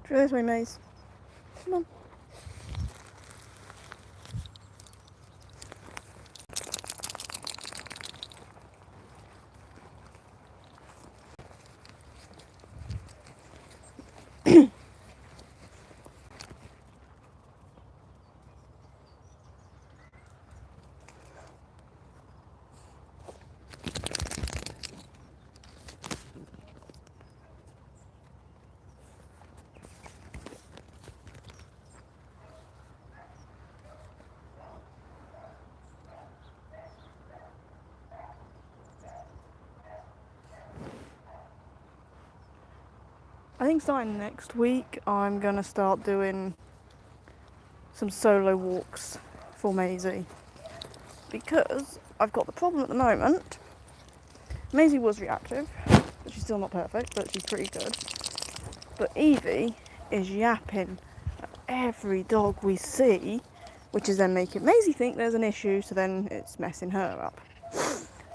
Go this way, Maze. Come on. I think starting next week, I'm going to start doing some solo walks for Maisie. Because I've got the problem at the moment. Maisie was reactive, but she's still not perfect, but she's pretty good. But Evie is yapping at every dog we see, which is then making Maisie think there's an issue, so then it's messing her up.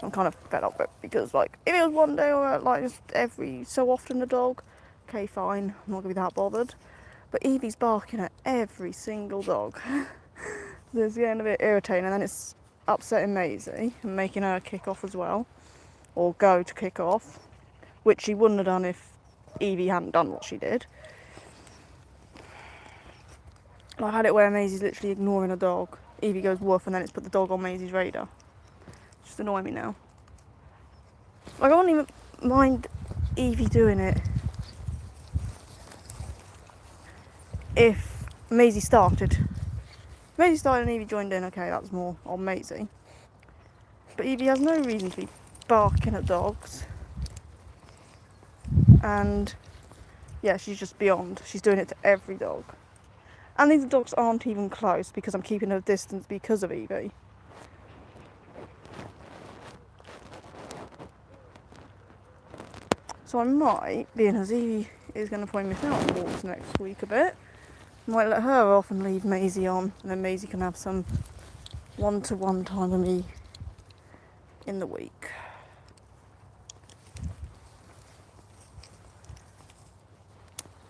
I'm kind of fed up with it because, like, if it was one day or like just every so often a dog, okay, fine, I'm not gonna be that bothered. But Evie's barking at every single dog. So it's getting a bit irritating, and then it's upsetting Maisie and making her kick off as well, or go to kick off, which she wouldn't have done if Evie hadn't done what she did. I had it where Maisie's literally ignoring a dog. Evie goes woof, and then it's put the dog on Maisie's radar. It's just annoying me now. Like, I wouldn't even mind Evie doing it if Maisie started. If Maisie started and Evie joined in, okay, that's more on Maisie. But Evie has no reason to be barking at dogs. And yeah, she's just beyond. She's doing it to every dog. And these dogs aren't even close because I'm keeping a distance because of Evie. So I might, being as Evie is going to probably miss out on walks next week a bit, might let her off and leave Maisie on, and then Maisie can have some one-to-one time with me in the week.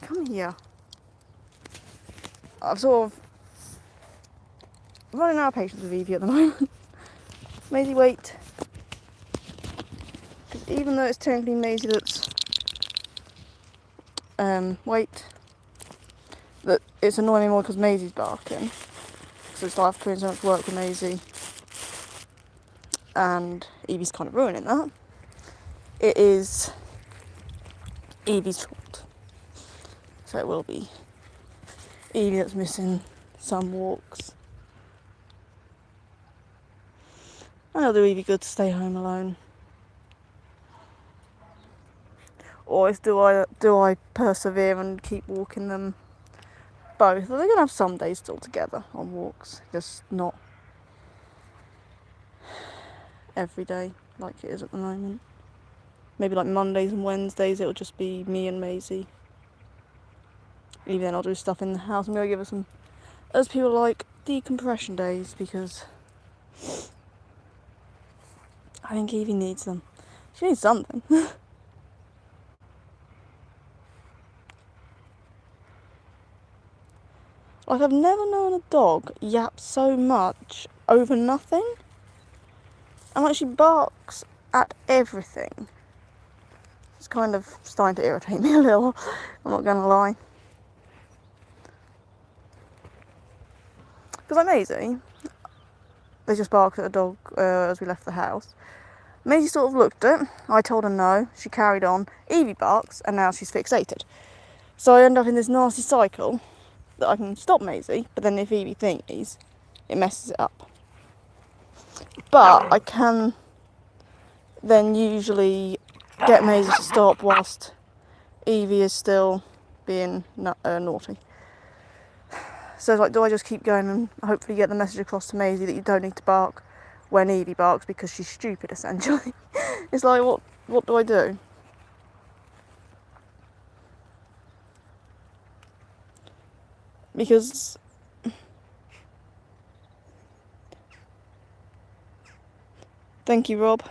Come here. I'm sort of running out of patience with Evie at the moment. Maisie, wait. Because even though it's technically Maisie that's wait, that it's annoying me more because Maisie's barking. So it's like I've put in so much work with Maisie, and Evie's kind of ruining that. It is Evie's fault. So it will be Evie that's missing some walks. And it'll do Evie good to stay home alone. Or do I persevere and keep walking them both? Well, they're going to have some days still together on walks, just not every day like it is at the moment. Maybe like Mondays and Wednesdays it'll just be me and Maisie. Even then I'll do stuff in the house. I'm going to give her some, as people like, decompression days, because I think Evie needs them. She needs something. Like, I've never known a dog yap so much over nothing. And like, she barks at everything. It's kind of starting to irritate me a little, I'm not gonna lie. Because like Maisie, they just barked at a dog as we left the house. Maisie sort of looked at it, I told her no, she carried on, Evie barks, and now she's fixated. So I end up in this nasty cycle that I can stop Maisie, but then if Evie thinks, it messes it up. But I can then usually get Maisie to stop whilst Evie is still being naughty. So it's like, do I just keep going and hopefully get the message across to Maisie that you don't need to bark when Evie barks because she's stupid, essentially? It's like, what do I do? Because thank you, Rob.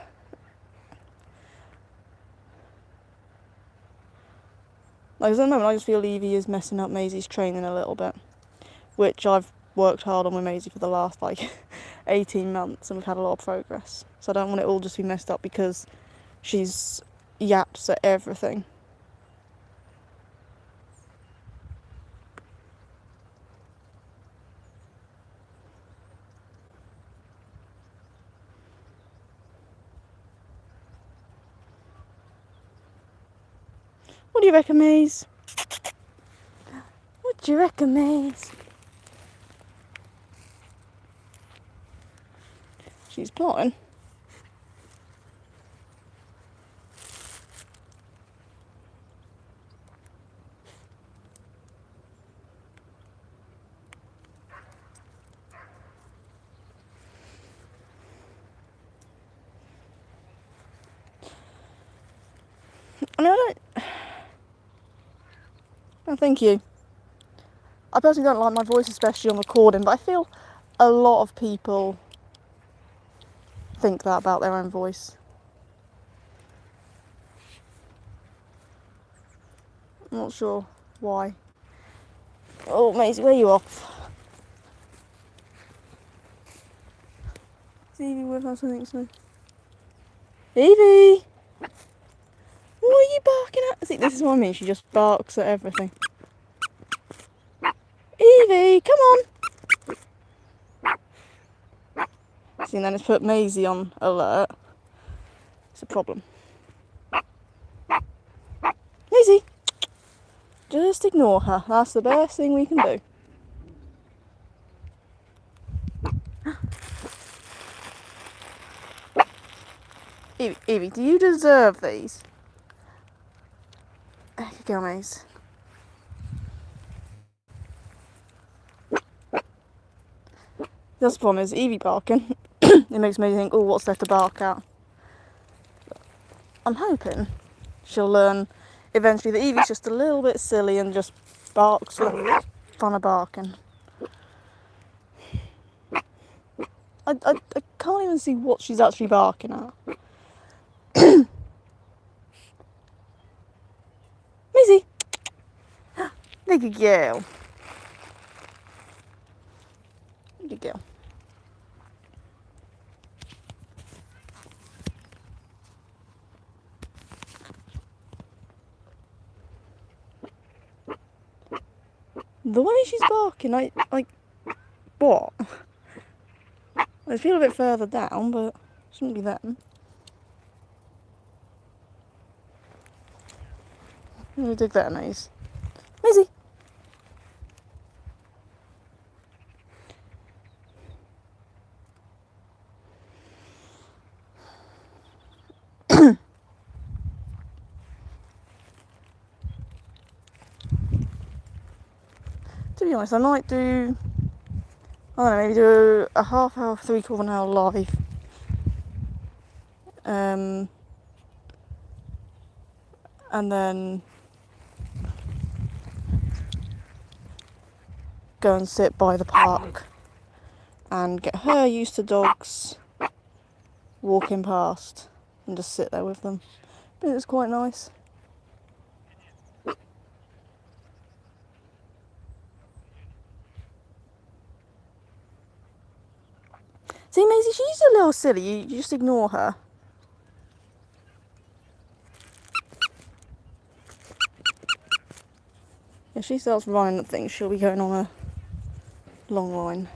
Like, at the moment, I just feel Evie is messing up Maisie's training a little bit, which I've worked hard on with Maisie for the last, like, 18 months, and we've had a lot of progress. So I don't want it all just to be messed up because she's yaps at everything. What do you reckon, Maze? What do you reckon, Maze? She's plotting. I mean, oh, thank you. I personally don't like my voice, especially on recording, but I feel a lot of people think that about their own voice. I'm not sure why. Oh, Maisie, where are you off? Is Evie with us? I think so. Evie! What are you barking at? See, this is what I mean. She just barks at everything. Evie, come on! See, and then it's put Maisie on alert. It's a problem. Maisie! Just ignore her. That's the best thing we can do. Evie, do you deserve these? There you go, Maze. The problem is Evie barking. It makes me think, oh, what's there to bark at? I'm hoping she'll learn eventually that Evie's just a little bit silly and just barks for the fun of barking. I can't even see what she's actually barking at. Maisie! There you go. There you go. The way she's barking, like, what? I feel a bit further down, but it shouldn't be them. I'm gonna dig that Maze. Maisie! To be honest, I might do, I don't know, maybe do a half hour, 3/4 an hour live. And then go and sit by the park and get her used to dogs walking past and just sit there with them. I think it's quite nice. See, Maisie, she's a little silly. You just ignore her. If she starts running at things, she'll be going on a long line.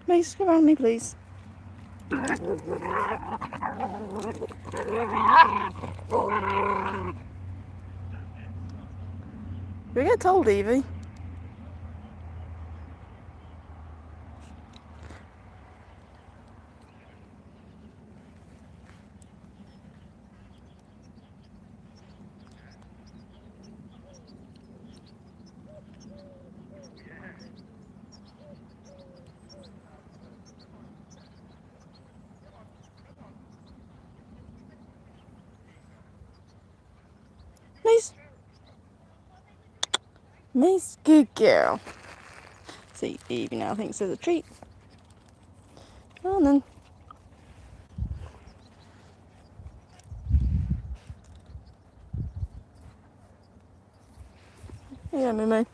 Mace, come around me, please. You get told, Evie. Mace. Mace, good girl. See, Evie now thinks there's a treat. Oh, and then. Yeah, Mimi.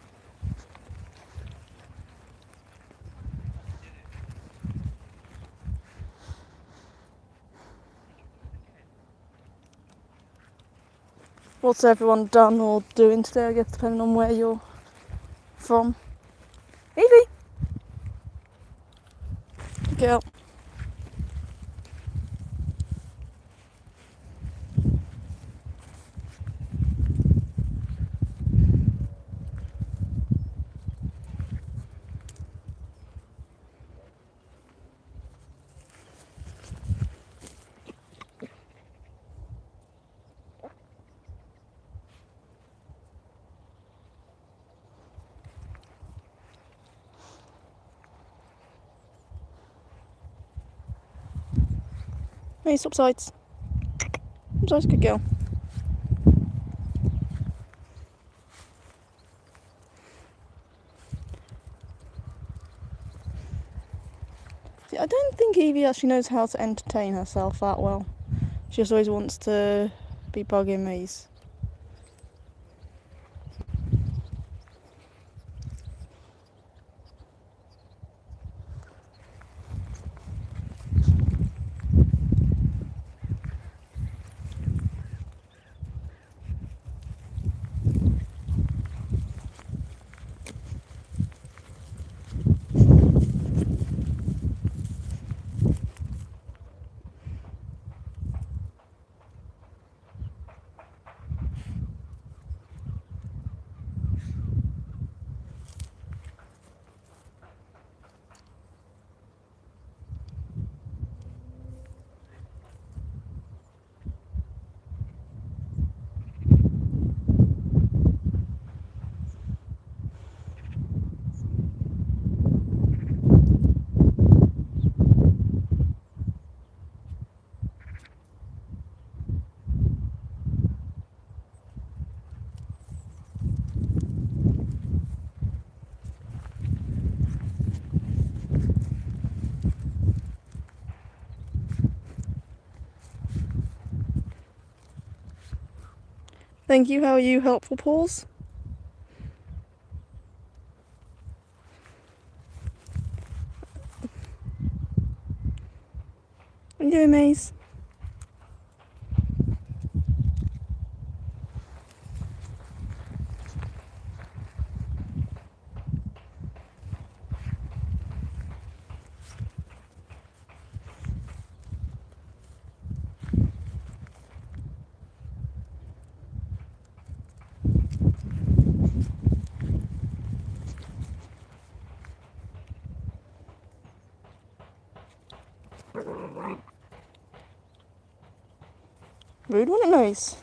What's everyone done or doing today, I guess, depending on where you're from? Evie! Get up. Hey, stop sides. Stop sides, good girl. See, I don't think Evie actually knows how to entertain herself that well. She just always wants to be bugging Maze. Thank you, how are you? Helpful paws? What are you doing, Maze? Rude, wasn't it, Maze?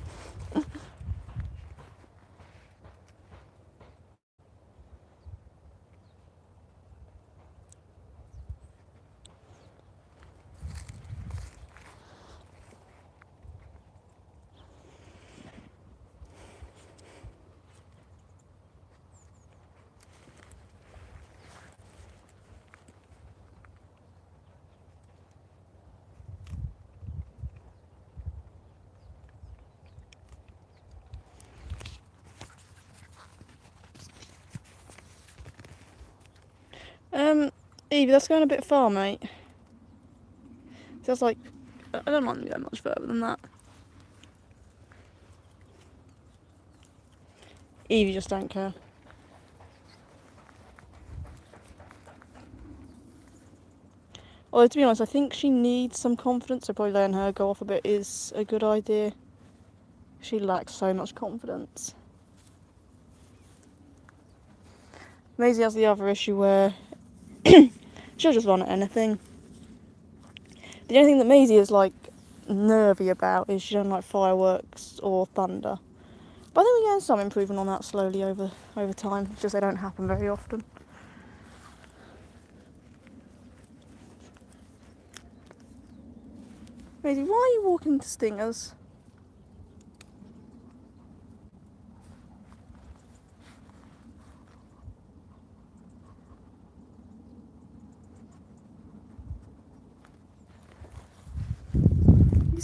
Evie, that's going a bit far, mate. That's like, I don't want to go much further than that. Evie just don't care. Although, to be honest, I think she needs some confidence, so probably letting her go off a bit is a good idea. She lacks so much confidence. Maisie has the other issue where she'll just run at anything. The only thing that Maisie is like nervy about is she doesn't like fireworks or thunder. But I think we're getting some improvement on that slowly over time. It's just they don't happen very often. Maisie, why are you walking to stingers?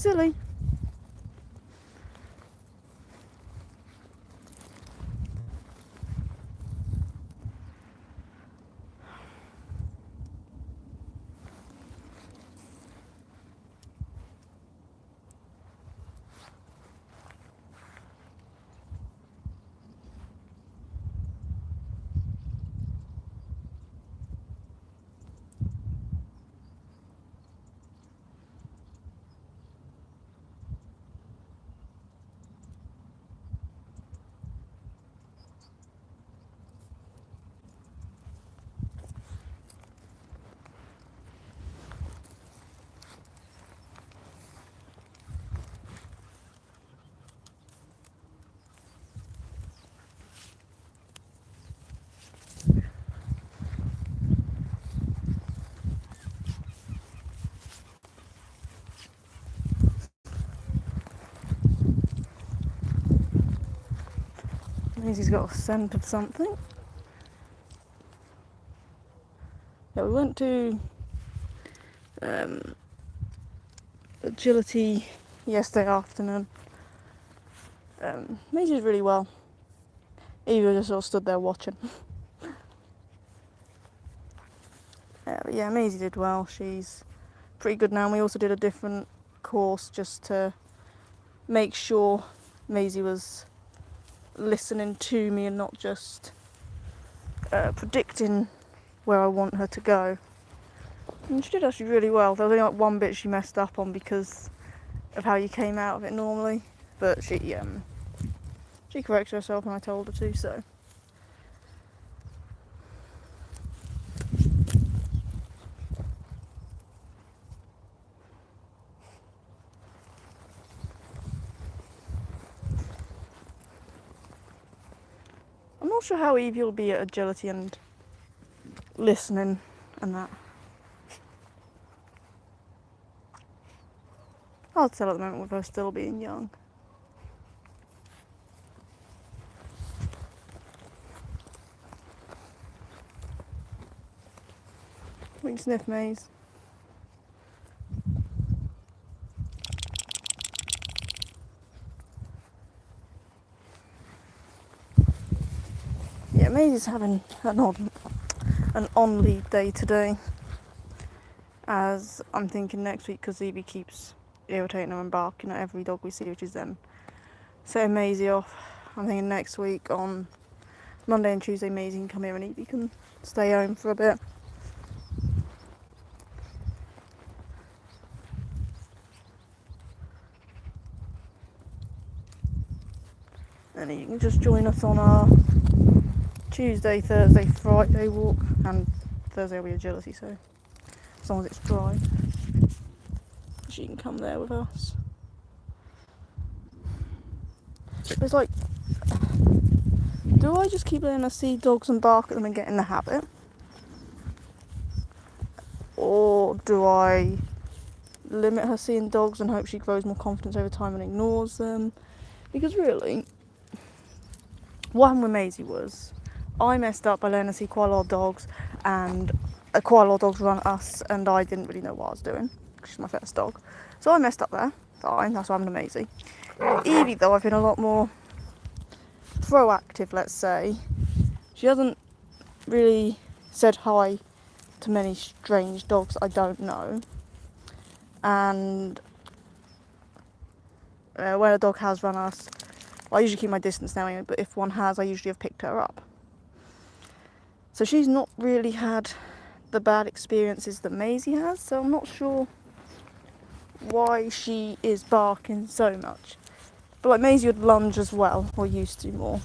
silly. Maisie's got a scent of something. Yeah, we went to agility yesterday afternoon. Maisie did really well. Eva just sort of stood there watching. But yeah, Maisie did well. She's pretty good now. And we also did a different course just to make sure Maisie was listening to me and not just predicting where I want her to go. And she did actually really well. There was only like one bit she messed up on because of how you came out of it normally, but she corrected herself when I told her to, so. I'm not sure how Evie will be at agility and listening and that. Hard to tell at the moment with her still being young. We can sniff Maze. Yeah, Maze is having an on-lead day today, as I'm thinking next week, because Evie keeps irritating her and barking at every dog we see, which is then setting Maisie off. I'm thinking next week on Monday and Tuesday Maisie can come here and Evie can stay home for a bit. And you can just join us on our Tuesday, Thursday, Friday walk, and Thursday will be agility, so as long as it's dry, she can come there with us. It's like, do I just keep letting her see dogs and bark at them and get in the habit? Or do I limit her seeing dogs and hope she grows more confidence over time and ignores them? Because really, what happened with Maisie was, I messed up by letting her see quite a lot of dogs, and quite a lot of dogs run at us, and I didn't really know what I was doing, because she's my first dog. So I messed up there. Fine, that's why I'm an Maisie. Evie, though, I've been a lot more proactive, let's say. She hasn't really said hi to many strange dogs I don't know. And when a dog has run us, well, I usually keep my distance now anyway, but if one has, I usually have picked her up. So she's not really had the bad experiences that Maisie has, so I'm not sure why she is barking so much. But like Maisie would lunge as well, or used to more.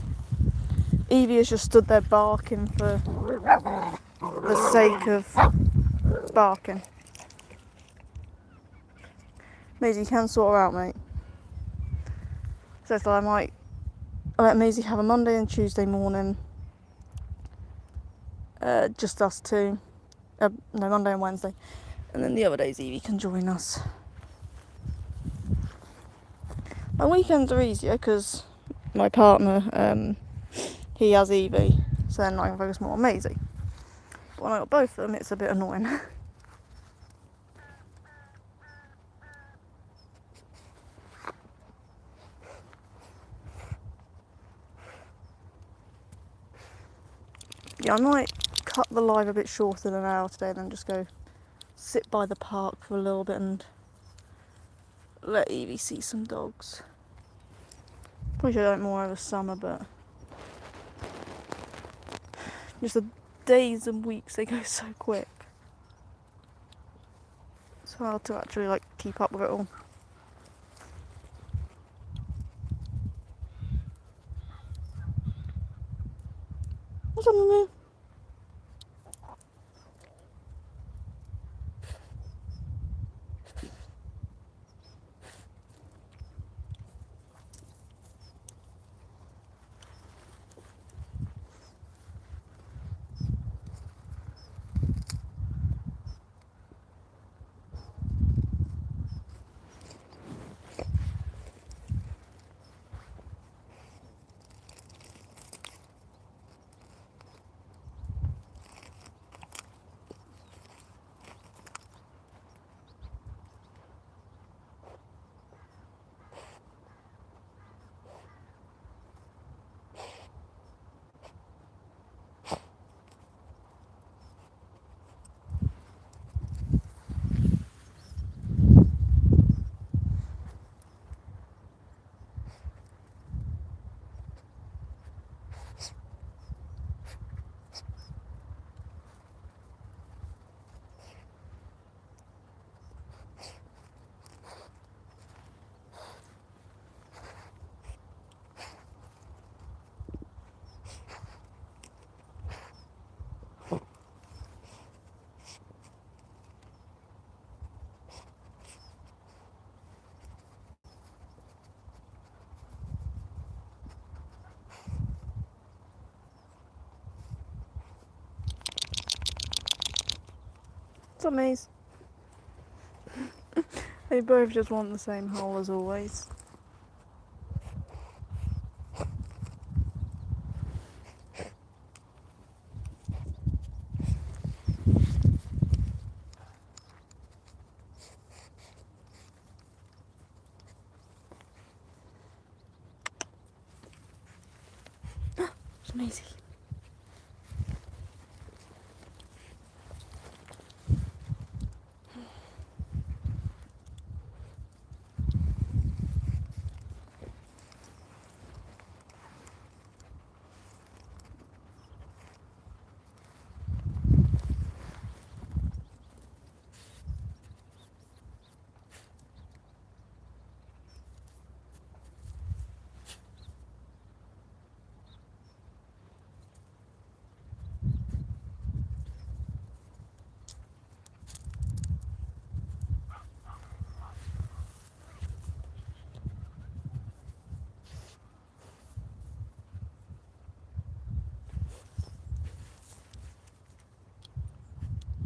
Evie has just stood there barking for the sake of barking. Maisie, you can sort her out, mate. So I might let Maisie have a Monday and Tuesday morning, just us two. No, Monday and Wednesday. And then the other days Evie can join us. My weekends are easier because my partner, he has Evie, so then I can focus more on Maisie. But when I got both of them, it's a bit annoying. Yeah, I might cut the live a bit shorter than an hour today and then just go sit by the park for a little bit and let Evie see some dogs. Probably should have done it more over summer, but just the days and weeks, they go so quick. It's hard to actually like keep up with it all. What's up, Moo? What's up, Maze? They both just want the same hole as always. It's amazing.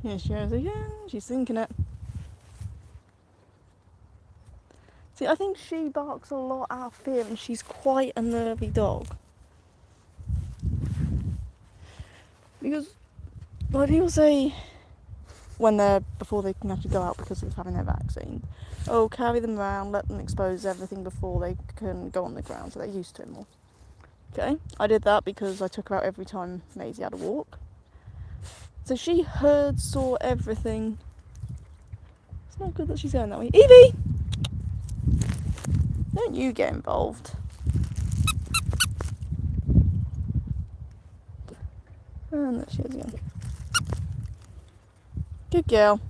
Here she goes again. She's thinking it. See, I think she barks a lot out of fear and she's quite a nervy dog. Because, like people say, before they can actually go out because of having their vaccine, oh, carry them around, let them expose everything before they can go on the ground so they're used to it more. Okay, I did that because I took her out every time Maisie had a walk. So she heard, saw everything. It's not good that she's going that way. Evie! Don't you get involved. And there she is again. Good girl.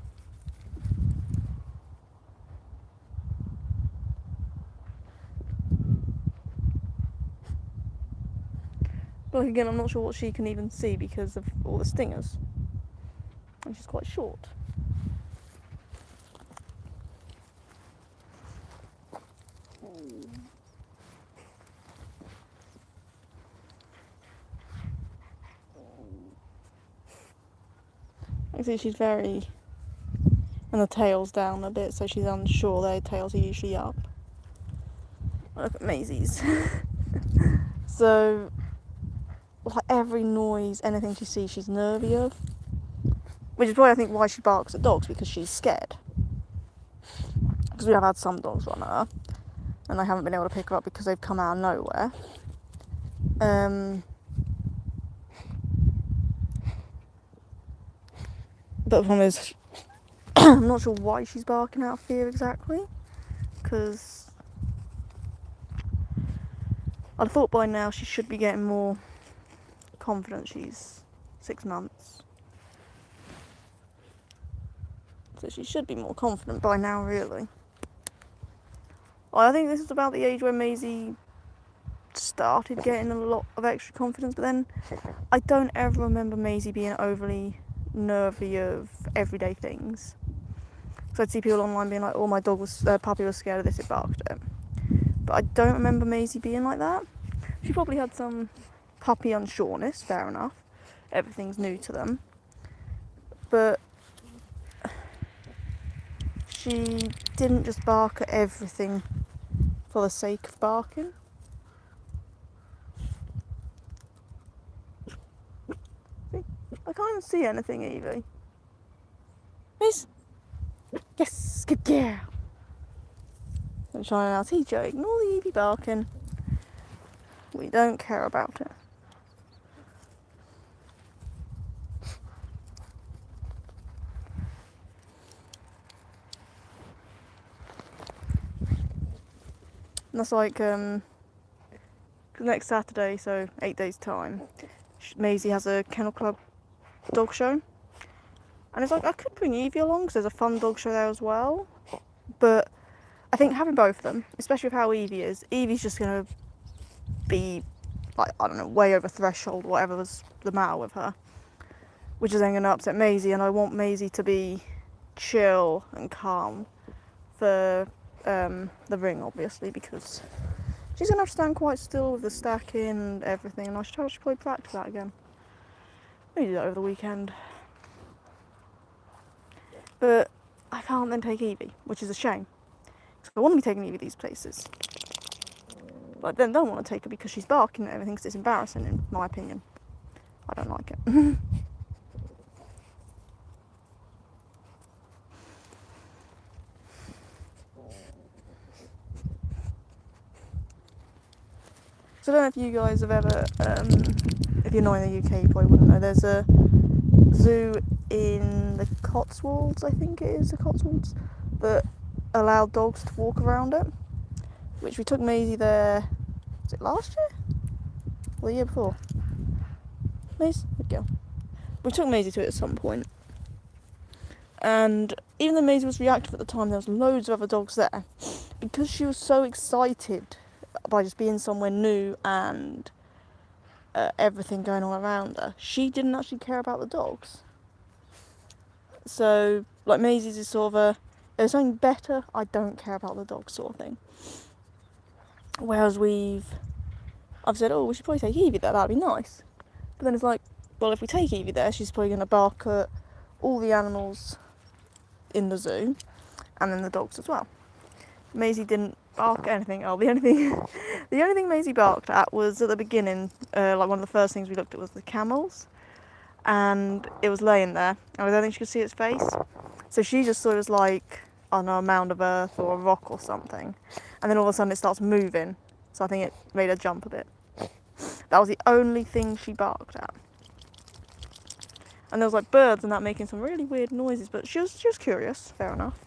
But again, I'm not sure what she can even see because of all the stingers. And she's quite short. I see she's very... And the tail's down a bit, so she's unsure. Their tails are usually up. Look at Maisie's. So, like every noise, anything she sees, she's nervy of. Which is probably, I think, why she barks at dogs, because she's scared. Because we have had some dogs run at her, and I haven't been able to pick her up because they've come out of nowhere. But the problem is, I'm not sure why she's barking out of fear exactly, because I'd have thought by now she should be getting more confident. She's 6 months. So she should be more confident by now, really. I think this is about the age where Maisie started getting a lot of extra confidence, but then I don't ever remember Maisie being overly nervy of everyday things. So I'd see people online being like, oh, my puppy was scared of this, it barked at it. But I don't remember Maisie being like that. She probably had some puppy unsureness, fair enough. Everything's new to them. But she didn't just bark at everything for the sake of barking. See? I can't see anything, Evie. Miss? Yes, good girl. I'm trying to teacher, ignore the Evie barking. We don't care about it. And that's like, next Saturday, so 8 days' time, Maisie has a kennel club dog show. And it's like, I could bring Evie along because there's a fun dog show there as well. But I think having both of them, especially with how Evie is, Evie's just going to be, like, I don't know, way over threshold, whatever was the matter with her. Which is then going to upset Maisie, and I want Maisie to be chill and calm for the ring, obviously, because she's going to have to stand quite still with the stacking and everything, and I should probably practice that again. Maybe do that over the weekend. But I can't then take Evie, which is a shame. Because I want to be taking Evie these places. But I then don't want to take her because she's barking at everything, because it's embarrassing, in my opinion. I don't like it. So I don't know if you guys have ever, if you're not in the UK, you probably wouldn't know, there's a zoo in the Cotswolds, I think it is, the Cotswolds, that allow dogs to walk around it, which we took Maisie there, was it last year? Or the year before? Maisie? Good girl. We took Maisie to it at some point, and even though Maisie was reactive at the time, there was loads of other dogs there. Because she was so excited by just being somewhere new and everything going on around her, she didn't actually care about the dogs. So, like, Maisie's is sort of a, there's something better, I don't care about the dogs sort of thing. Whereas I've said, oh, we should probably take Evie there, that'd be nice. But then it's like, well, if we take Evie there, she's probably going to bark at all the animals in the zoo, and then the dogs as well. Maisie didn't bark at anything. Oh, the only thing Maisie barked at was at the beginning, like one of the first things we looked at was the camels, and it was laying there, and I don't think she could see its face, so she just thought it was like, I don't know, a mound of earth or a rock or something, and then all of a sudden it starts moving, so I think it made her jump a bit. That was the only thing she barked at. And there was like birds and that making some really weird noises, but she was curious, fair enough.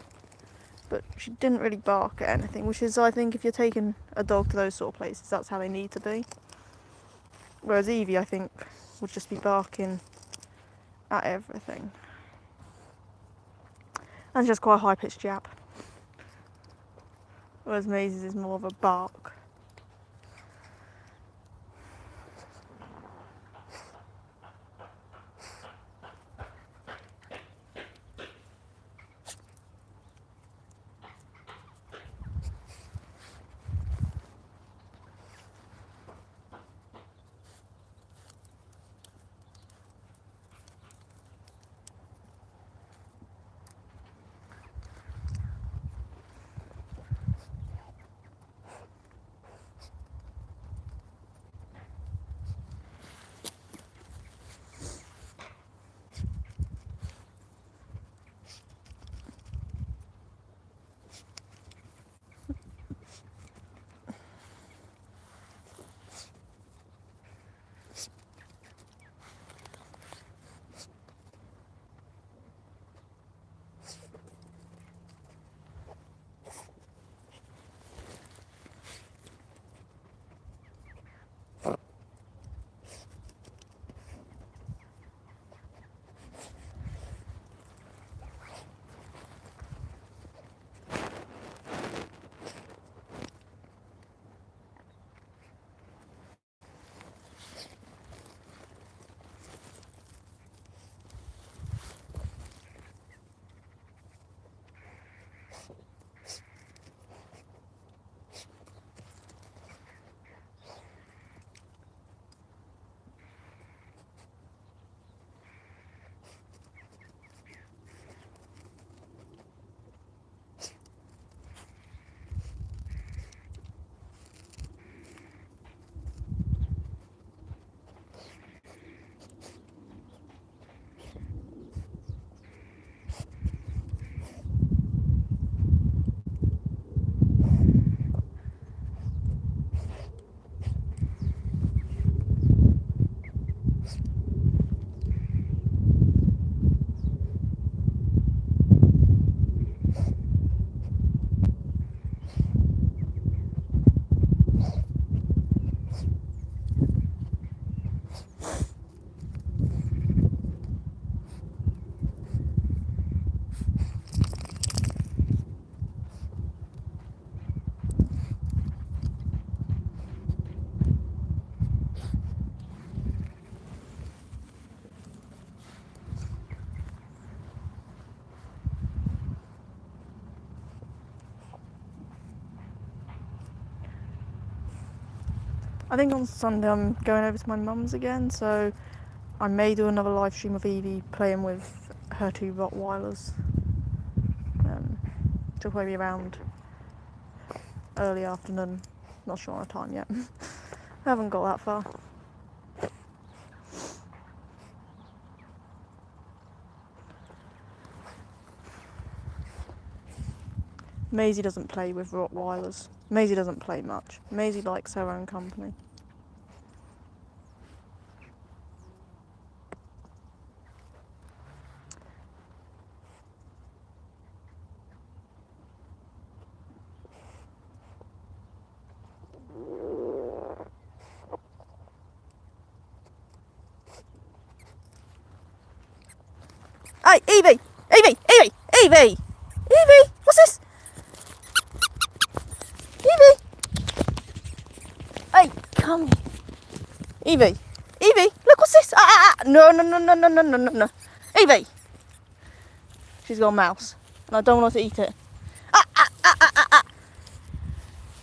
But she didn't really bark at anything, which is, I think, if you're taking a dog to those sort of places, that's how they need to be. Whereas Evie, I think, would just be barking at everything. And she's just quite a high-pitched yap. Whereas Maisie's is more of a bark. I think on Sunday I'm going over to my mum's again, so I may do another live stream of Evie playing with her 2 Rottweilers. She'll probably be around early afternoon. Not sure on a time yet. I haven't got that far. Maisie doesn't play with Rottweilers. Maisie doesn't play much. Maisie likes her own company. Hey, Evie! Evie! Evie! Evie! Evie! What's this? Evie! Hey, come here. Evie! Evie! Look, what's this? No, no, no, no, no, no, no, no. Evie! She's got a mouse, and I don't want her to eat it.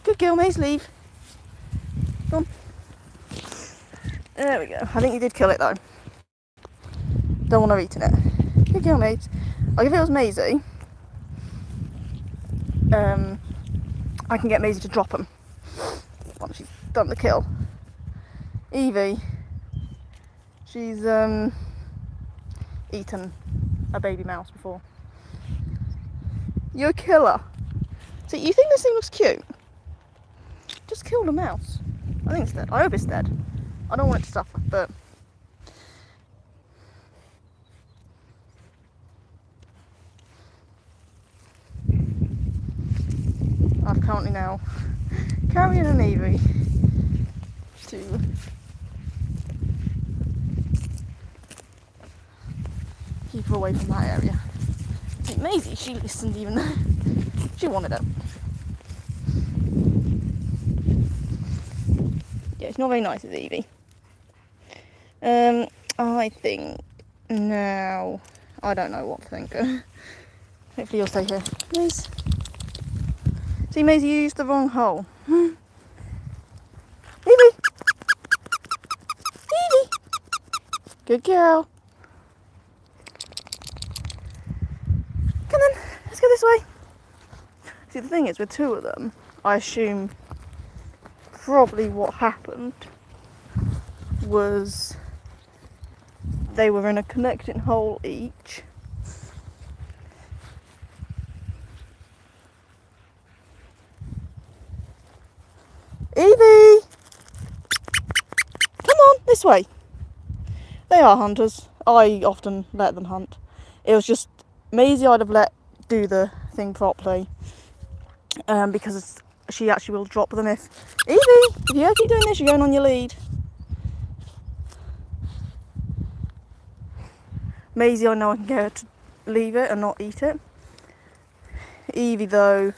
Good girl, Maze, leave. Come on. There we go. I think you did kill it, though. Don't want her eating it. Good girl, Maze. Like, if it was Maisie, I can get Maisie to drop them once she's done the kill. Evie, she's eaten a baby mouse before. You're a killer. So you think this thing looks cute? Just kill the mouse. I think it's dead. I hope it's dead. I don't want it to suffer, but I've currently now carrying an Evie to keep her away from that area. I think Maisie, she listened even though she wanted it. Yeah, it's not very nice, is it, Evie? I think now I don't know what to think. Hopefully you'll stay here. Please. See, Maisie, you used the wrong hole. Evie! Evie! Good girl. Come on, let's go this way. See, the thing is, with 2 of them, I assume probably what happened was they were in a connecting hole each. Evie! Come on, this way. They are hunters. I often let them hunt. It was just Maisie I'd have let do the thing properly, because she actually will drop them if you keep doing this, you're going on your lead. Maisie, I know I can get her to leave it and not eat it. Evie, though,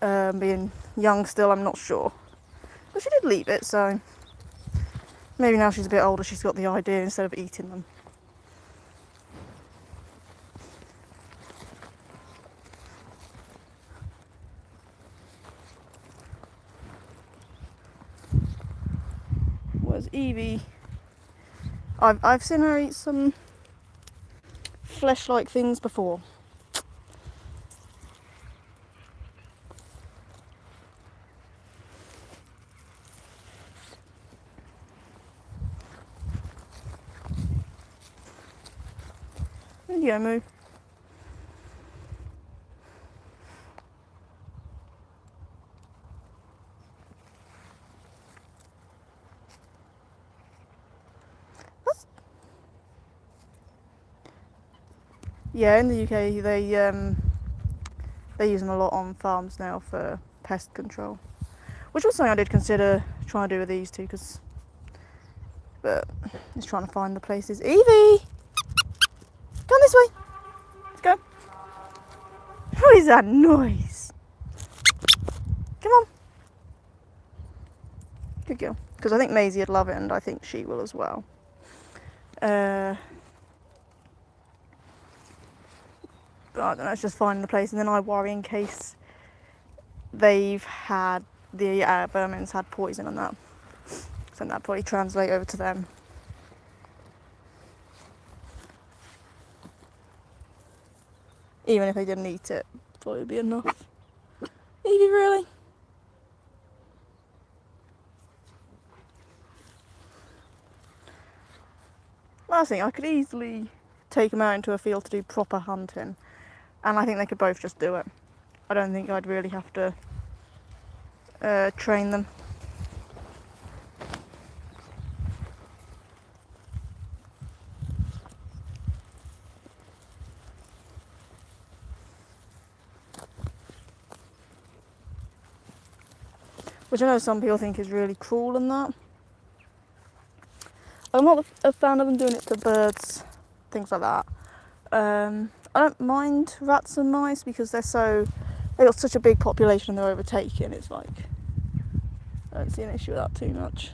being young still, I'm not sure. But she did leave it, so maybe now she's a bit older, she's got the idea instead of eating them. Whereas Evie, I've seen her eat some flesh-like things before. There you go, Moo. Yeah, in the UK they use them a lot on farms now for pest control, which was something I did consider trying to do with these 2, but just trying to find the places. Evie, come this way. Let's go. What is that noise? Come on. Good girl. Because I think Maisie would love it, and I think she will as well. But I don't know, it's just finding the place, and then I worry in case they've had the vermin's had poison and that. So that'd probably translate over to them. Even if they didn't eat it, probably would be enough. Evie, really? Last thing, I could easily take them out into a field to do proper hunting, and I think they could both just do it. I don't think I'd really have to train them. Which I know some people think is really cruel and that. I'm not a fan of them doing it to birds, things like that. I don't mind rats and mice because they've got such a big population and they're overtaken. It's like, I don't see an issue with that too much.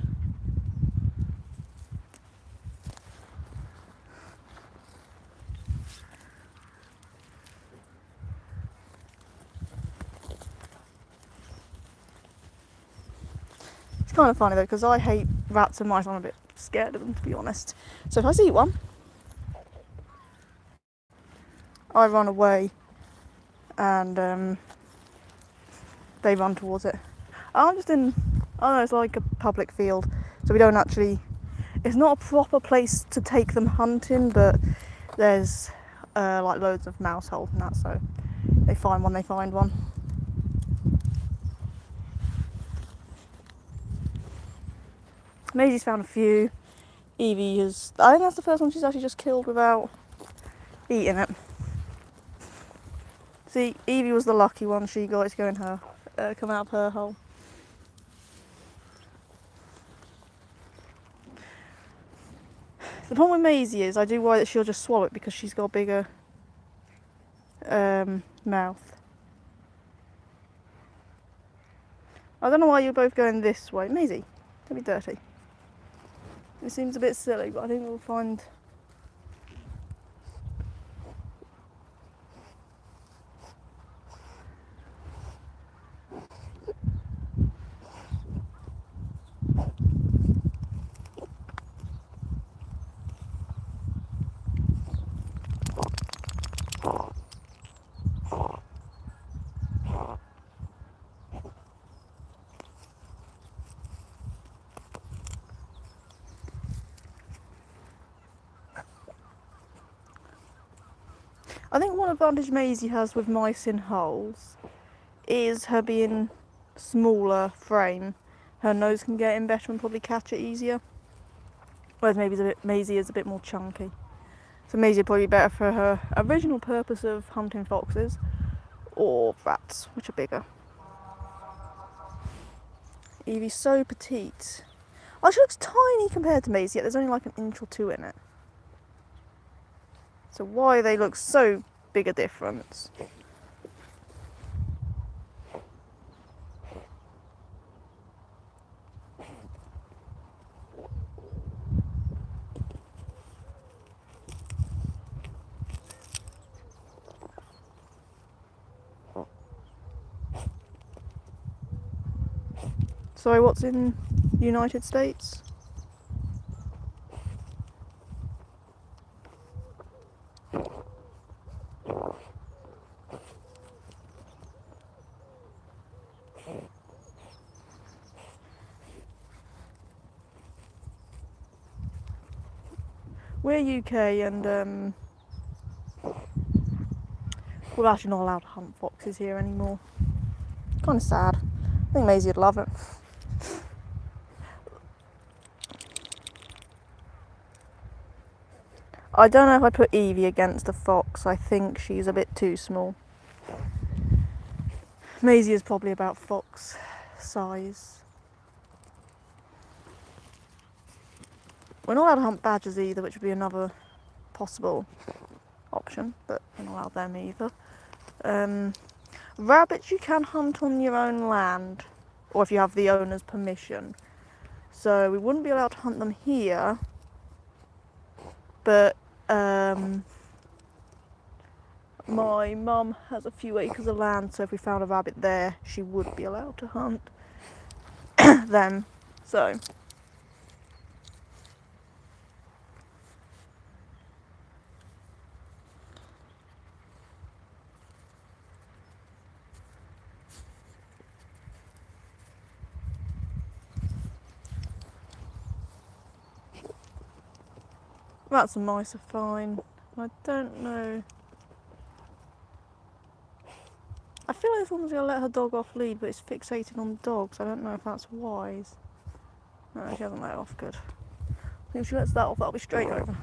It's kind of funny though, because I hate rats and mice. I'm a bit scared of them, to be honest. So if I see one, I run away and they run towards it. I'm just in, I don't know, it's like a public field, so we don't actually, it's not a proper place to take them hunting, but there's like loads of mouse holes and that, so they find one. Maisie's found a few. Evie has, I think that's the first one she's actually just killed without eating it. See, Evie was the lucky one. She got it to go in her, come out of her hole. The problem with Maisie is I do worry that she'll just swallow it because she's got a bigger mouth. I don't know why you're both going this way. Maisie, don't be dirty. It seems a bit silly, but I think we'll find... I think one advantage Maisie has with mice in holes is her being smaller frame. Her nose can get in better and probably catch it easier. Whereas Maisie is a bit more chunky. So Maisie would probably be better for her original purpose of hunting foxes or rats, which are bigger. Evie's so petite. Oh, she looks tiny compared to Maisie, yet there's only like an inch or two in it. So why they look so big a difference? Sorry, what's in United States? We're UK and we're actually not allowed to hunt foxes here anymore. Kind of sad. I think Maisie would love it. I don't know if I'd put Evie against a fox. I think she's a bit too small. Maisie is probably about fox size. We're not allowed to hunt badgers either, which would be another possible option, but we're not allowed them either. Rabbits you can hunt on your own land, or if you have the owner's permission. So we wouldn't be allowed to hunt them here, but my mum has a few acres of land, so if we found a rabbit there, she would be allowed to hunt them. So Rats and mice are fine. I don't know. I feel like this woman's going to let her dog off lead, but it's fixated on the dog, so I don't know if that's wise. No, she hasn't let it off, good. I think if she lets that off, that'll be straight over.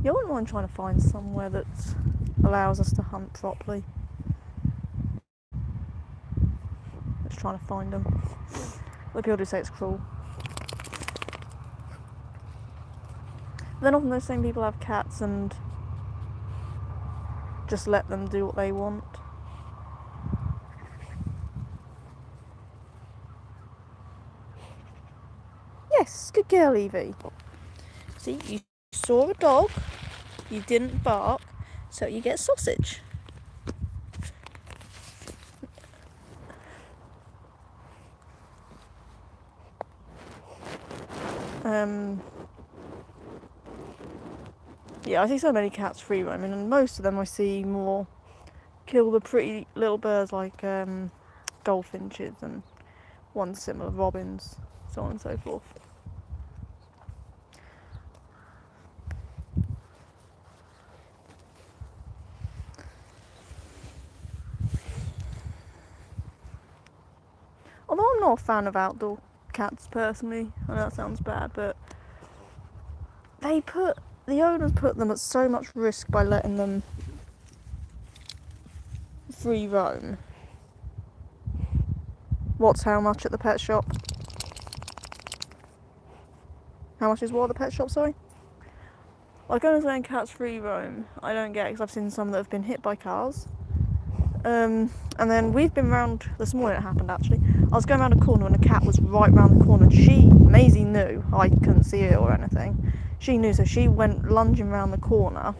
Yeah, I wouldn't mind trying to find somewhere that allows us to hunt properly. Just trying to find them. But people do say it's cruel. Then often those same people have cats and just let them do what they want. Yes, good girl, Evie. See, you saw a dog, you didn't bark, so you get sausage. Yeah, I see so many cats free roaming, and most of them I see more kill the pretty little birds like goldfinches and ones similar, robins, so on and so forth. Although I'm not a fan of outdoor cats personally, I know that sounds bad, but the owners put them at so much risk by letting them free roam. What's how much at the pet shop? How much is what at the pet shop, sorry? Like, owners letting cats free roam, I don't get, because I've seen some that have been hit by cars. And then we've been round, this morning it happened actually, I was going around a corner and a cat was right round the corner, and Maisie knew, I couldn't see it or anything, she knew, so she went lunging round the corner,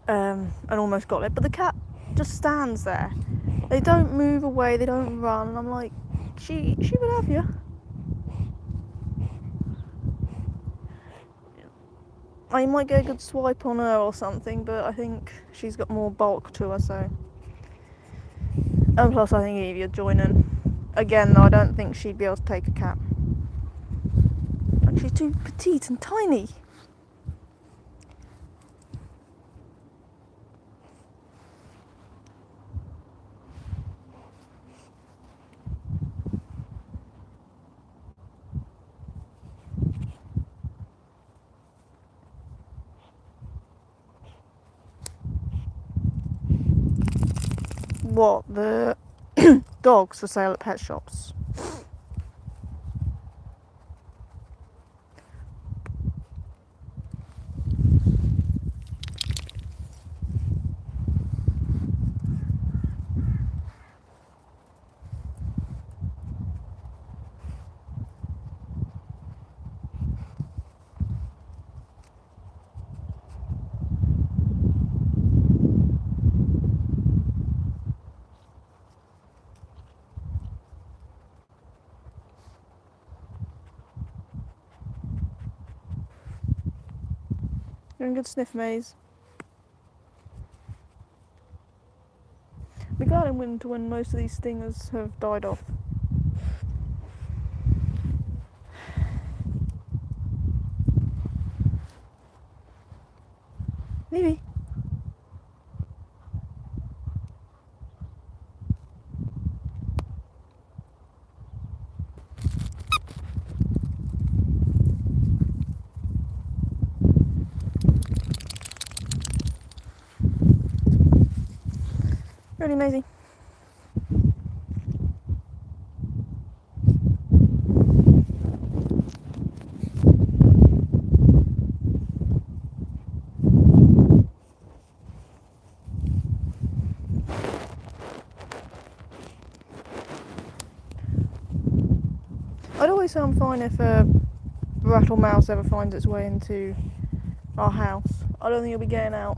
and almost got it, but the cat just stands there. They don't move away, they don't run, and I'm like, she would have you. I might get a good swipe on her or something, but I think she's got more bulk to her, so. And plus I think Evie would join in. Again, though, I don't think she'd be able to take a cat. And she's too petite and tiny. What, the dogs for sale at pet shops? You're in good sniff, Maze. Be glad in winter when most of these stingers have died off. Maybe. Really amazing. I'd always say I'm fine if a rat or mouse ever finds its way into our house. I don't think it'll be getting out.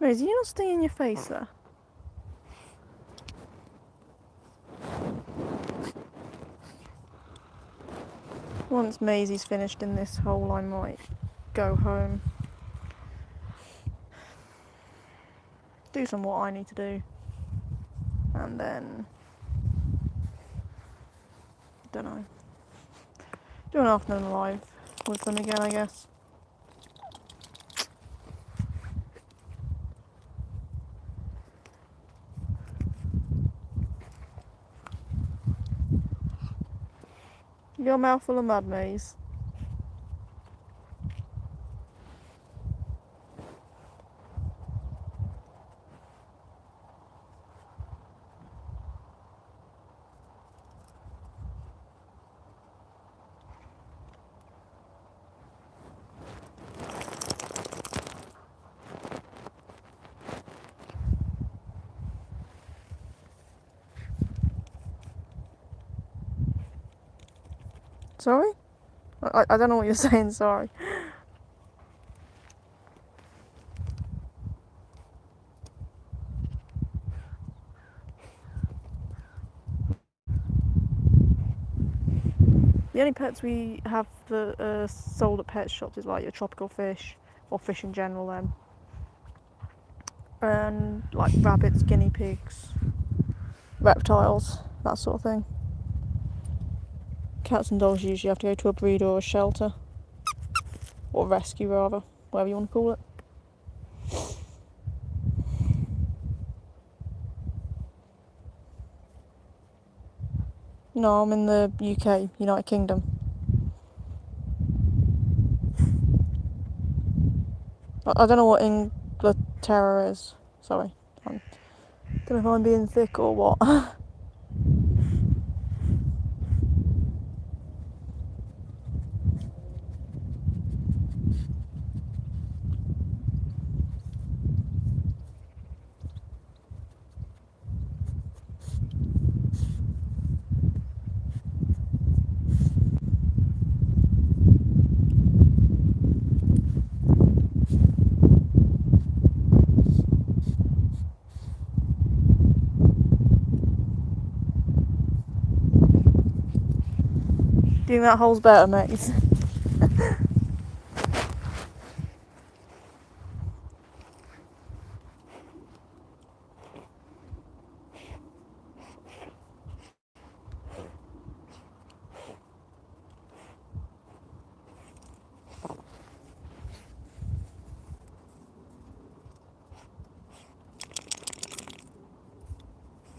Wait, is he not stinging your face there? Once Maisie's finished in this hole, I might go home, do some what I need to do, and then, don't know, do an afternoon live with them again, I guess. You got a mouthful of mud, Maze. Sorry? I don't know what you're saying, sorry. The only pets we have that are sold at pet shops is like your tropical fish, or fish in general then. And like rabbits, guinea pigs, reptiles, that sort of thing. Cats and dogs usually have to go to a breeder or a shelter. Or rescue rather, whatever you want to call it. No, I'm in the UK, United Kingdom. I don't know what Inglaterra is. Sorry. I don't know if I'm being thick or what. Do you think that hole's better, mate?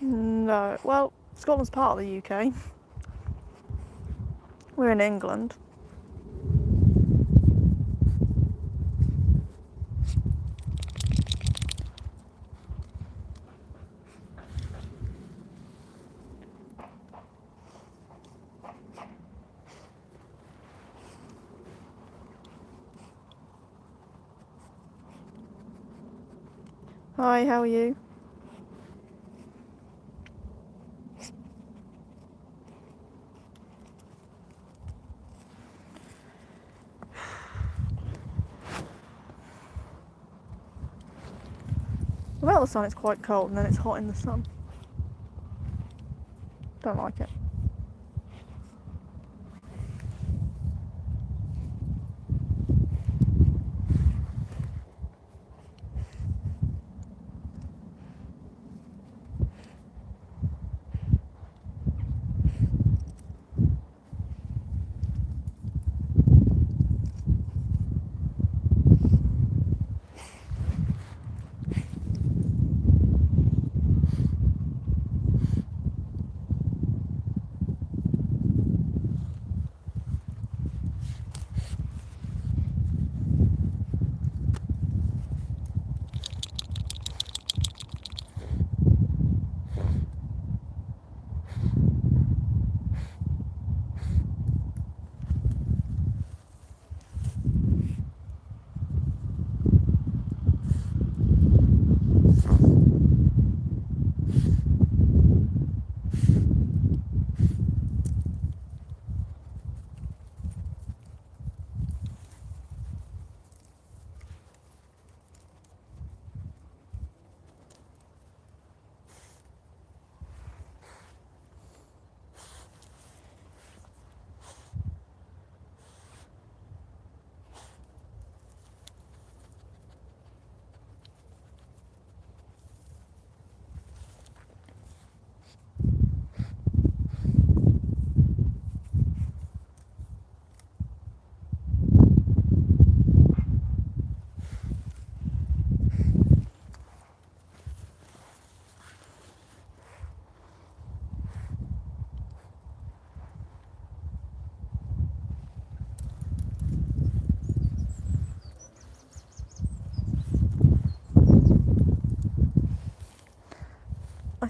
No. Well, Scotland's part of the UK. We're in England. Hi, how are you? Without the sun it's quite cold and then it's hot in the sun. Don't like it.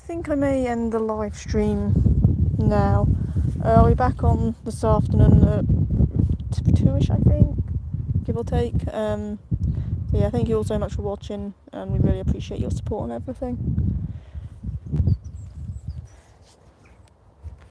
think I may end the live stream now. I'll be back on this afternoon at 2ish, I think, give or take. So yeah, thank you all so much for watching, and we really appreciate your support and everything.